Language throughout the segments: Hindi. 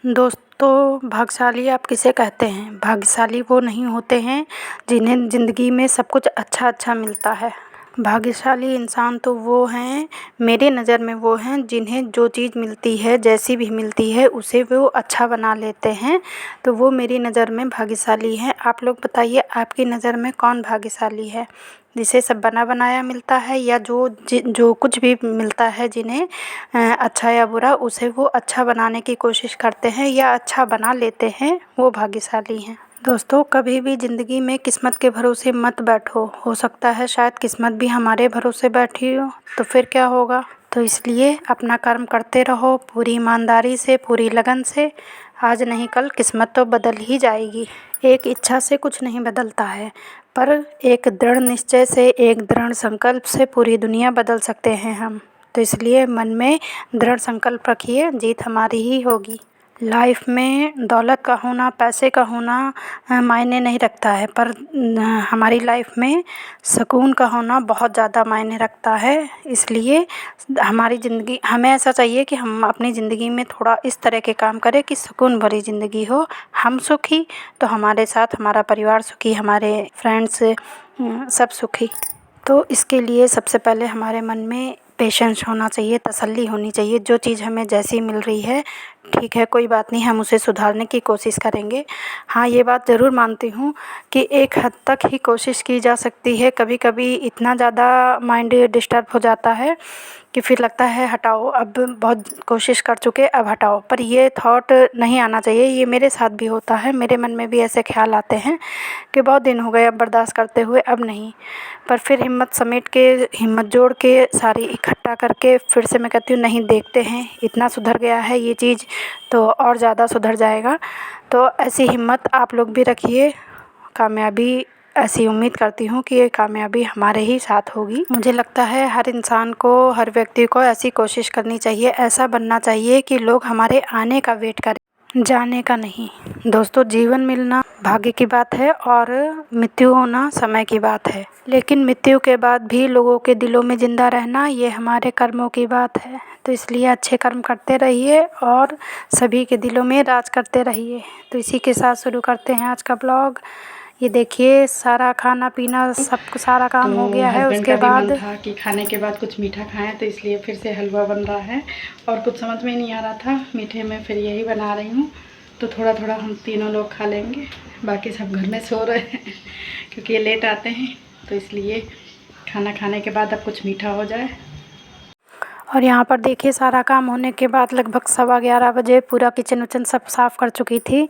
दोस्तों, भाग्यशाली आप किसे कहते हैं? भाग्यशाली वो नहीं होते हैं जिन्हें ज़िंदगी में सब कुछ अच्छा मिलता है। भाग्यशाली इंसान तो वो हैं, मेरे नज़र में वो हैं जिन्हें जो चीज़ मिलती है, जैसी भी मिलती है उसे वो अच्छा बना लेते हैं, तो वो मेरी नज़र में भाग्यशाली हैं। आप लोग बताइए, आपकी नज़र में कौन भाग्यशाली है? जिसे सब बना बनाया मिलता है, या जो कुछ भी मिलता है जिन्हें अच्छा या बुरा उसे वो अच्छा बनाने की कोशिश करते हैं या अच्छा बना लेते हैं, वो भाग्यशाली हैं। दोस्तों, कभी भी ज़िंदगी में किस्मत के भरोसे मत बैठो। हो सकता है शायद किस्मत भी हमारे भरोसे बैठी हो, तो फिर क्या होगा? तो इसलिए अपना कर्म करते रहो पूरी ईमानदारी से, पूरी लगन से। आज नहीं कल किस्मत तो बदल ही जाएगी। एक इच्छा से कुछ नहीं बदलता है, पर एक दृढ़ निश्चय से, एक दृढ़ संकल्प से पूरी दुनिया बदल सकते हैं हम। तो इसलिए मन में दृढ़ संकल्प रखिए, जीत हमारी ही होगी। लाइफ में दौलत का होना, पैसे का होना मायने नहीं रखता है, पर हमारी लाइफ में सुकून का होना बहुत ज़्यादा मायने रखता है। इसलिए हमारी ज़िंदगी, हमें ऐसा चाहिए कि हम अपनी ज़िंदगी में थोड़ा इस तरह के काम करें कि सुकून भरी ज़िंदगी हो। हम सुखी तो हमारे साथ हमारा परिवार सुखी, हमारे फ्रेंड्स सब सुखी। तो इसके लिए सबसे पहले हमारे मन में पेशेंस होना चाहिए, तसल्ली होनी चाहिए। जो चीज़ हमें जैसी मिल रही है, ठीक है, कोई बात नहीं, हम उसे सुधारने की कोशिश करेंगे। हाँ, ये बात ज़रूर मानती हूँ कि एक हद तक ही कोशिश की जा सकती है। कभी कभी इतना ज़्यादा माइंड डिस्टर्ब हो जाता है कि फिर लगता है हटाओ, अब बहुत कोशिश कर चुके, अब हटाओ। पर ये थॉट नहीं आना चाहिए। ये मेरे साथ भी होता है, मेरे मन में भी ऐसे ख्याल आते हैं कि बहुत दिन हो गए अब बर्दाश्त करते हुए, अब नहीं। पर फिर हिम्मत समेट के, हिम्मत जोड़ के, सारी इकट्ठा करके फिर से मैं कहती हूँ नहीं, देखते हैं, इतना सुधर गया है ये चीज़ तो और ज़्यादा सुधर जाएगा। तो ऐसी हिम्मत आप लोग भी रखिए। कामयाबी, ऐसी उम्मीद करती हूँ कि ये कामयाबी हमारे ही साथ होगी। मुझे लगता है हर इंसान को, हर व्यक्ति को ऐसी कोशिश करनी चाहिए, ऐसा बनना चाहिए कि लोग हमारे आने का वेट करें, जाने का नहीं। दोस्तों, जीवन मिलना भाग्य की बात है और मृत्यु होना समय की बात है, लेकिन मृत्यु के बाद भी लोगों के दिलों में ज़िंदा रहना, ये हमारे कर्मों की बात है। तो इसलिए अच्छे कर्म करते रहिए और सभी के दिलों में राज करते रहिए। तो इसी के साथ शुरू करते हैं आज का ब्लॉग। ये देखिए, सारा खाना पीना सब सारा काम हो गया है। उसके बाद था कि खाने के बाद कुछ मीठा खाएं, तो इसलिए फिर से हलवा बन रहा है और कुछ समझ में नहीं आ रहा था मीठे में, फिर यही बना रही हूँ। तो थोड़ा थोड़ा हम तीनों लोग खा लेंगे, बाकी सब घर में सो रहे हैं क्योंकि ये लेट आते हैं, तो इसलिए खाना खाने के बाद अब कुछ मीठा हो जाए। और यहाँ पर देखिए, सारा काम होने के बाद लगभग 11:15 बजे पूरा किचन विचन सब साफ़ कर चुकी थी।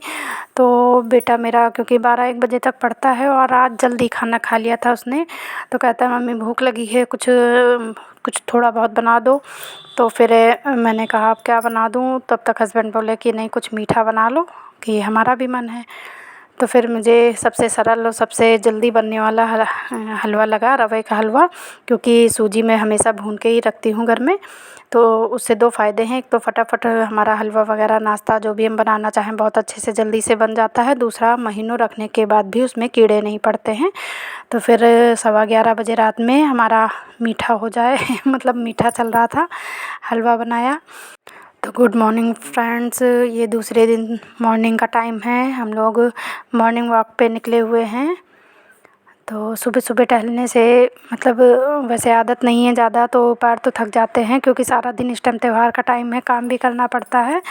तो बेटा मेरा, क्योंकि 12-1 बजे तक पढ़ता है और आज जल्दी खाना खा लिया था उसने, तो कहता है मम्मी भूख लगी है, कुछ थोड़ा बहुत बना दो। तो फिर मैंने कहा अब क्या बना दूँ? तब तक हस्बैंड बोले कि नहीं, कुछ मीठा बना लो, कि हमारा भी मन है। तो फिर मुझे सबसे सरल और सबसे जल्दी बनने वाला हलवा लगा, रवे का हलवा, क्योंकि सूजी मैं हमेशा भून के ही रखती हूँ घर में। तो उससे 2 फ़ायदे हैं, एक तो फटाफट हमारा हलवा वगैरह नाश्ता जो भी हम बनाना चाहें बहुत अच्छे से जल्दी से बन जाता है। दूसरा, महीनों रखने के बाद भी उसमें कीड़े नहीं पड़ते हैं। तो फिर 11:15 बजे रात में हमारा मीठा हो जाए मतलब मीठा चल रहा था, हलवा बनाया। तो गुड मॉर्निंग फ्रेंड्स, ये दूसरे दिन मॉर्निंग का टाइम है, हम लोग मॉर्निंग वॉक पे निकले हुए हैं। तो सुबह सुबह टहलने से मतलब वैसे आदत नहीं है ज़्यादा, तो पैर तो थक जाते हैं क्योंकि सारा दिन इस टाइम त्यौहार का टाइम है, काम भी करना पड़ता है।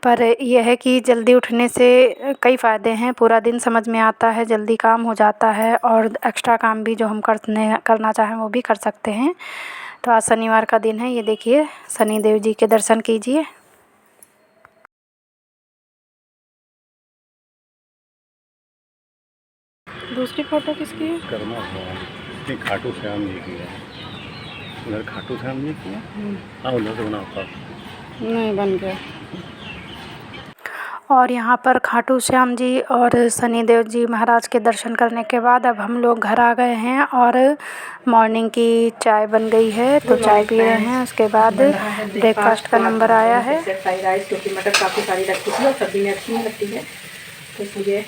पर यह है कि जल्दी उठने से कई फ़ायदे हैं, पूरा दिन समझ में आता है, जल्दी काम हो जाता है और एक्स्ट्रा काम भी जो हम करना चाहें वो भी कर सकते हैं। तो आज शनिवार का दिन है, ये देखिए, शनिदेव जी के दर्शन कीजिए। दूसरी फ़ोटो किसकी है? कर्मा भगवान, खाटू श्याम जी की है। उधर खाटू श्याम जी की है। हाँ, उधर से बनाओ था, नहीं बन गया। और यहाँ पर खाटू श्याम जी और शनिदेव जी महाराज के दर्शन करने के बाद अब हम लोग घर आ गए हैं और मॉर्निंग की चाय बन गई है, तो चाय पी रहे हैं। उसके बाद ब्रेकफास्ट का नंबर आया है, फ्राइड राइस, क्योंकि मटर काफ़ी सारी रखी थी और सब्ज़ी में अच्छी नहीं लगती है, तो इसलिए।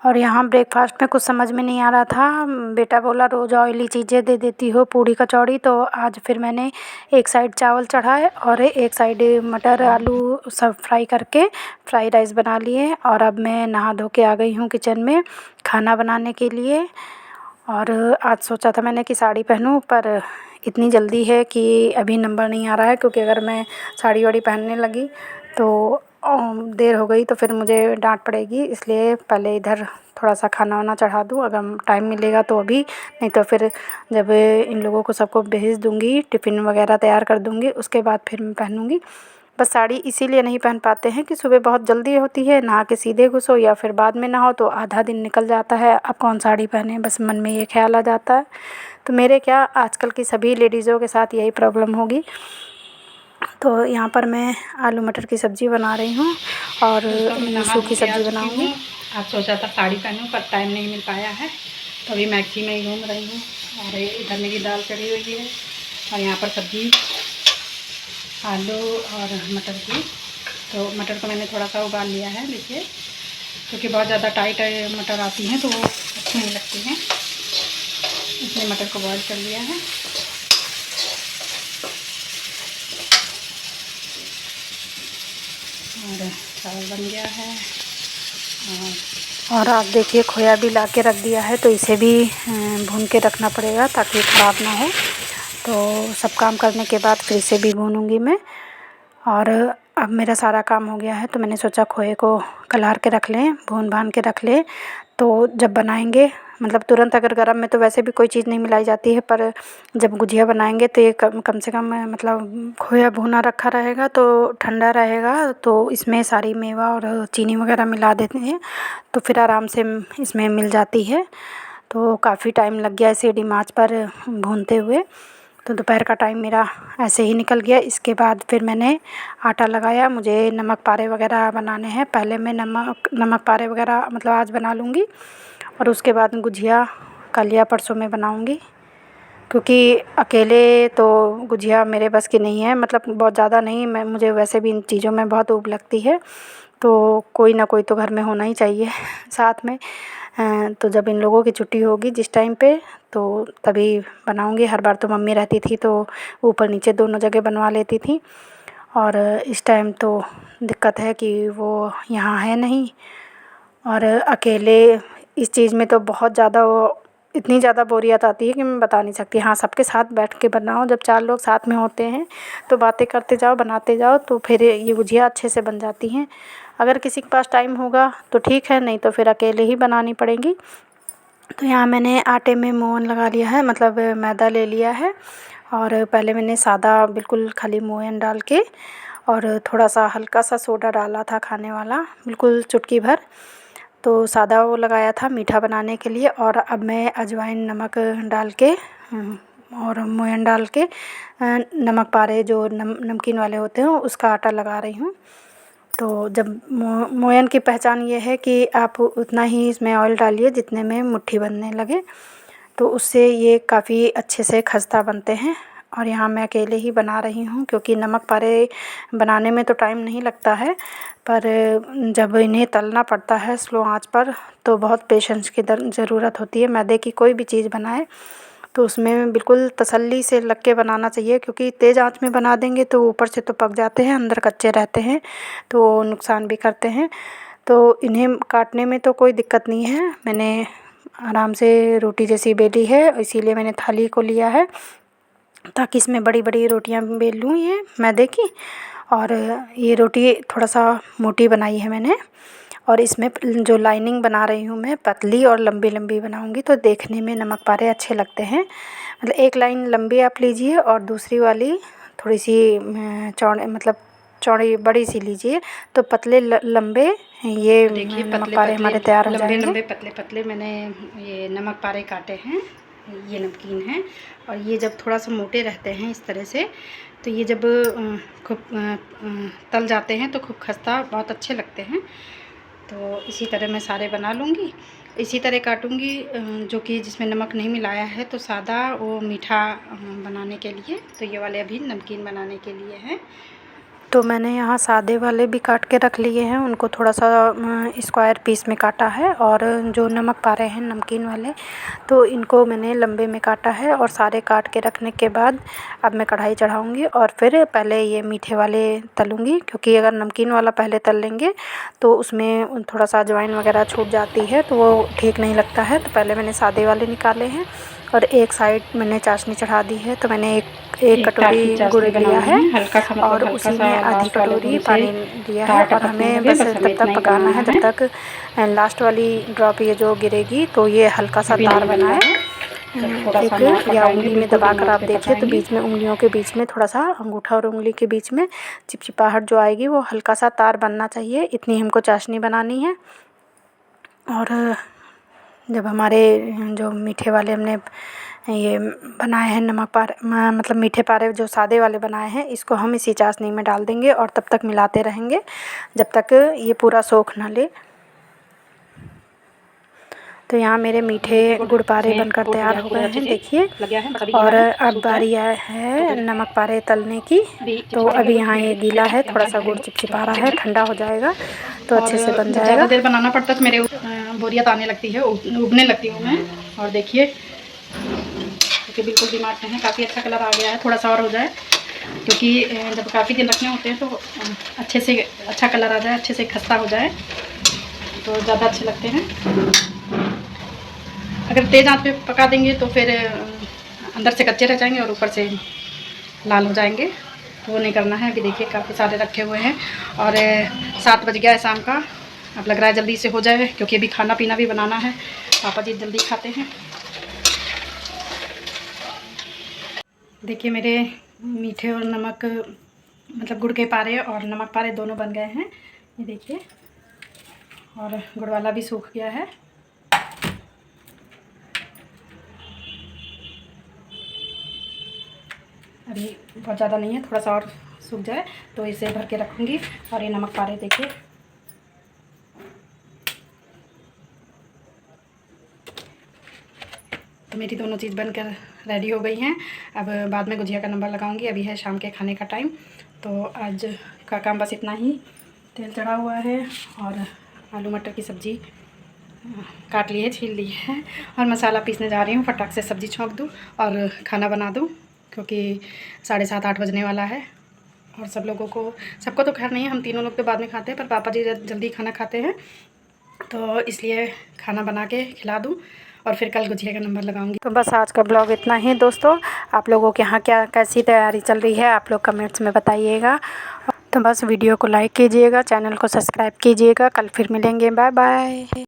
और यहाँ ब्रेकफास्ट में कुछ समझ में नहीं आ रहा था। बेटा बोला रोज़ ऑयली चीज़ें दे देती हो, पूड़ी कचौड़ी, तो आज फिर मैंने एक साइड चावल चढ़ाए और एक साइड मटर आलू सब फ्राई करके फ्राई राइस बना लिए। और अब मैं नहा धो के आ गई हूँ किचन में खाना बनाने के लिए। और आज सोचा था मैंने कि साड़ी पहनूं, पर इतनी जल्दी है कि अभी नंबर नहीं आ रहा है, क्योंकि अगर मैं साड़ी वाड़ी पहनने लगी तो देर हो गई तो फिर मुझे डांट पड़ेगी। इसलिए पहले इधर थोड़ा सा खाना वाना चढ़ा दूँ, अगर टाइम मिलेगा तो अभी, नहीं तो फिर जब इन लोगों को सबको भेज दूँगी, टिफ़िन वगैरह तैयार कर दूँगी, उसके बाद फिर मैं पहनूँगी। बस साड़ी इसीलिए नहीं पहन पाते हैं कि सुबह बहुत जल्दी होती है, नहा के सीधे घुसो या फिर बाद में नहाओ तो आधा दिन निकल जाता है, अब कौन साड़ी पहने, बस मन में ये ख़्याल आ जाता है। तो मेरे क्या, आजकल की सभी लेडीज़ों के साथ यही प्रॉब्लम होगी। तो यहाँ पर मैं आलू मटर की सब्ज़ी बना रही हूँ और सूखी सब्ज़ी बनाऊँगी। आज सोचा था साड़ी पहनूं पर टाइम नहीं मिल पाया है, तो अभी मैक्सी में ही घूम रही हूँ। और इधर मेरी दाल चढ़ी हुई है और यहाँ पर सब्ज़ी आलू और मटर की। तो मटर को मैंने थोड़ा सा उबाल लिया है, देखिए, क्योंकि बहुत ज़्यादा टाइट मटर आती हैं तो वो अच्छी नहीं लगती हैं, इसलिए मटर को बॉईल कर लिया है। और चावल बन गया है। और आप देखिए खोया भी ला के रख दिया है, तो इसे भी भून के रखना पड़ेगा ताकि ख़राब ना हो। तो सब काम करने के बाद फिर इसे भी भूनूँगी मैं। और अब मेरा सारा काम हो गया है, तो मैंने सोचा खोए को कलार के रख लें, भून भान के रख लें, तो जब बनाएंगे मतलब तुरंत, अगर गरम में तो वैसे भी कोई चीज़ नहीं मिलाई जाती है, पर जब गुजिया बनाएंगे तो ये कम से कम मतलब खोया भुना रखा रहेगा तो ठंडा रहेगा, तो इसमें सारी मेवा और चीनी वगैरह मिला देते हैं तो फिर आराम से इसमें मिल जाती है। तो काफ़ी टाइम लग गया इसे सीढ़ी आँच पर भूनते हुए। तो दोपहर का टाइम मेरा ऐसे ही निकल गया। इसके बाद फिर मैंने आटा लगाया, मुझे नमक पारे वगैरह बनाने हैं। पहले मैं नमक पारे वगैरह मतलब आज बना लूँगी और उसके बाद गुजिया कल या परसों में बनाऊँगी, क्योंकि अकेले तो गुजिया मेरे बस की नहीं है, मतलब बहुत ज़्यादा नहीं, मुझे वैसे भी इन चीज़ों में बहुत ऊब लगती है, तो कोई ना कोई तो घर में होना ही चाहिए साथ में। तो जब इन लोगों की छुट्टी होगी जिस टाइम पे, तो तभी बनाऊँगी। हर बार तो मम्मी रहती थी तो ऊपर नीचे दोनों जगह बनवा लेती थी, और इस टाइम तो दिक्कत है कि वो यहाँ है नहीं, और अकेले इस चीज़ में तो बहुत ज़्यादा वो इतनी ज़्यादा बोरियत आती है कि मैं बता नहीं सकती। हाँ, सबके साथ बैठ के बनाओ, जब 4 लोग साथ में होते हैं तो बातें करते जाओ, बनाते जाओ, तो फिर ये गुजिया अच्छे से बन जाती हैं। अगर किसी के पास टाइम होगा तो ठीक है, नहीं तो फिर अकेले ही बनानी पड़ेंगी। तो यहाँ मैंने आटे में मोहन लगा लिया है, मतलब मैदा ले लिया है, और पहले मैंने सादा बिल्कुल खाली मोहन डाल के और थोड़ा सा हल्का सा सोडा डाला था खाने वाला, बिल्कुल चुटकी भर, तो सादा वो लगाया था मीठा बनाने के लिए। और अब मैं अजवाइन नमक डाल के और मोयन डाल के नमक पारे जो नमकीन वाले होते हैं उसका आटा लगा रही हूँ। तो जब मोयन की पहचान ये है कि आप उतना ही इसमें ऑयल डालिए जितने में मुट्ठी बनने लगे, तो उससे ये काफ़ी अच्छे से खस्ता बनते हैं। और यहाँ मैं अकेले ही बना रही हूँ, क्योंकि नमक पारे बनाने में तो टाइम नहीं लगता है, पर जब इन्हें तलना पड़ता है स्लो आंच पर तो बहुत पेशेंस की ज़रूरत होती है। मैदे की कोई भी चीज़ बनाए तो उसमें बिल्कुल तसल्ली से लग के बनाना चाहिए, क्योंकि तेज़ आंच में बना देंगे तो ऊपर से तो पक जाते हैं, अंदर कच्चे रहते हैं, तो नुकसान भी करते हैं। तो इन्हें काटने में तो कोई दिक्कत नहीं है, मैंने आराम से रोटी जैसी बेली है, इसीलिए मैंने थाली को लिया है ताकि इसमें बड़ी बड़ी रोटियां बेल लूँ ये मैदे की। और ये रोटी थोड़ा सा मोटी बनाई है मैंने, और इसमें जो लाइनिंग बना रही हूँ मैं पतली और लंबी लंबी बनाऊँगी, तो देखने में नमक पारे अच्छे लगते हैं। मतलब एक लाइन लंबी आप लीजिए और दूसरी वाली थोड़ी सी चौड़े मतलब चौड़ी बड़ी सी लीजिए, तो पतले लंबे ये देखिए नमक पारे हमारे तैयार हो जाएंगे। लंबे पतले पतले मैंने ये नमक पारे काटे हैं, ये नमकीन हैं। और ये जब थोड़ा सा मोटे रहते हैं इस तरह से, तो ये जब खूब तल जाते हैं तो खूब खस्ता बहुत अच्छे लगते हैं। तो इसी तरह मैं सारे बना लूँगी, इसी तरह काटूँगी। जो कि जिसमें नमक नहीं मिलाया है तो सादा वो मीठा बनाने के लिए, तो ये वाले अभी नमकीन बनाने के लिए हैं। तो मैंने यहाँ सादे वाले भी काट के रख लिए हैं, उनको थोड़ा सा स्क्वायर पीस में काटा है। और जो नमक पारे हैं नमकीन वाले, तो इनको मैंने लंबे में काटा है। और सारे काट के रखने के बाद अब मैं कढ़ाई चढ़ाऊँगी और फिर पहले ये मीठे वाले तलूँगी, क्योंकि अगर नमकीन वाला पहले तल लेंगे तो उसमें थोड़ा सा अजवाइन वगैरह छूट जाती है, तो वो ठीक नहीं लगता है। तो पहले मैंने सादे वाले निकाले हैं और एक साइड मैंने चाशनी चढ़ा दी है। तो मैंने एक कटोरी गुड़ लिया है और उसी में आधी कटोरी पानी दिया है। और हमें बस तब तक पकाना है जब तक लास्ट वाली ड्रॉप ये जो गिरेगी तो ये हल्का सा तार बना है। एक या उंगली में दबाकर आप देखिए तो बीच में उंगलियों के बीच में थोड़ा सा अंगूठा और उंगली के बीच में चिपचिपाहट जो आएगी वो हल्का सा तार बनना चाहिए। इतनी हमको चाशनी बनानी है। और जब हमारे जो मीठे वाले हमने ये बनाए हैं नमक पारे मतलब मीठे पारे जो सादे वाले बनाए हैं, इसको हम इसी चाशनी में डाल देंगे और तब तक मिलाते रहेंगे जब तक ये पूरा सोख ना ले। तो यहाँ मेरे मीठे गुड़ पारे बनकर तैयार हो गए हैं, देखिए। और अब बारी है नमक पारे तलने की। तो अभी यहाँ ये गीला है, थोड़ा सा गुड़ चिपचिपा रहा है, ठंडा हो जाएगा तो अच्छे से बन जाएगा। ज़्यादा देर बनाना पड़ता तो मेरे बोरियत आने लगती है, उबने लगती हूँ मैं। और देखिए क्योंकि बिल्कुल दिमाग में है, काफ़ी अच्छा कलर आ गया है। थोड़ा सा और हो जाए, क्योंकि जब काफ़ी दिन रखने होते हैं तो अच्छे से अच्छा कलर आ जाए, अच्छे से खस्ता हो जाए तो ज़्यादा अच्छे लगते हैं। अगर तेज़ आंच पे पका देंगे तो फिर अंदर से कच्चे रह जाएंगे और ऊपर से लाल हो जाएंगे, तो वो नहीं करना है। अभी देखिए काफ़ी सारे रखे हुए हैं और 7 बज गया है शाम का। अब लग रहा है जल्दी से हो जाए, क्योंकि अभी खाना पीना भी बनाना है। पापा जी जल्दी खाते हैं। देखिए मेरे मीठे और नमक मतलब गुड़ के पारे और नमक पारे दोनों बन गए हैं, ये देखिए। और गुड़ वाला भी सूख गया है। अभी बहुत ज़्यादा नहीं है, थोड़ा सा और सूख जाए तो इसे भर के रखूँगी। और ये नमक पारे देखिए, तो मेरी दोनों चीज़ बनकर रेडी हो गई हैं। अब बाद में गुजिया का नंबर लगाऊंगी। अभी है शाम के खाने का टाइम, तो आज का काम बस इतना ही। तेल चढ़ा हुआ है और आलू मटर की सब्ज़ी काट ली है, छील ली है और मसाला पीसने जा रही हूँ। फटाक से सब्ज़ी छोंक दूँ और खाना बना दूँ, क्योंकि 7:30-8 बजने वाला है। और सब लोगों को, सबको तो खैर नहीं है, हम तीनों लोग तो बाद में खाते हैं, पर पापा जी जल्दी खाना खाते हैं, तो इसलिए खाना बना के खिला दूँ और फिर कल गुजिया का नंबर लगाऊंगी। तो बस आज का ब्लॉग इतना ही दोस्तों। आप लोगों के यहाँ कैसी तैयारी चल रही है आप लोग कमेंट्स में बताइएगा। तो बस वीडियो को लाइक कीजिएगा, चैनल को सब्सक्राइब कीजिएगा। कल फिर मिलेंगे, बाय बाय।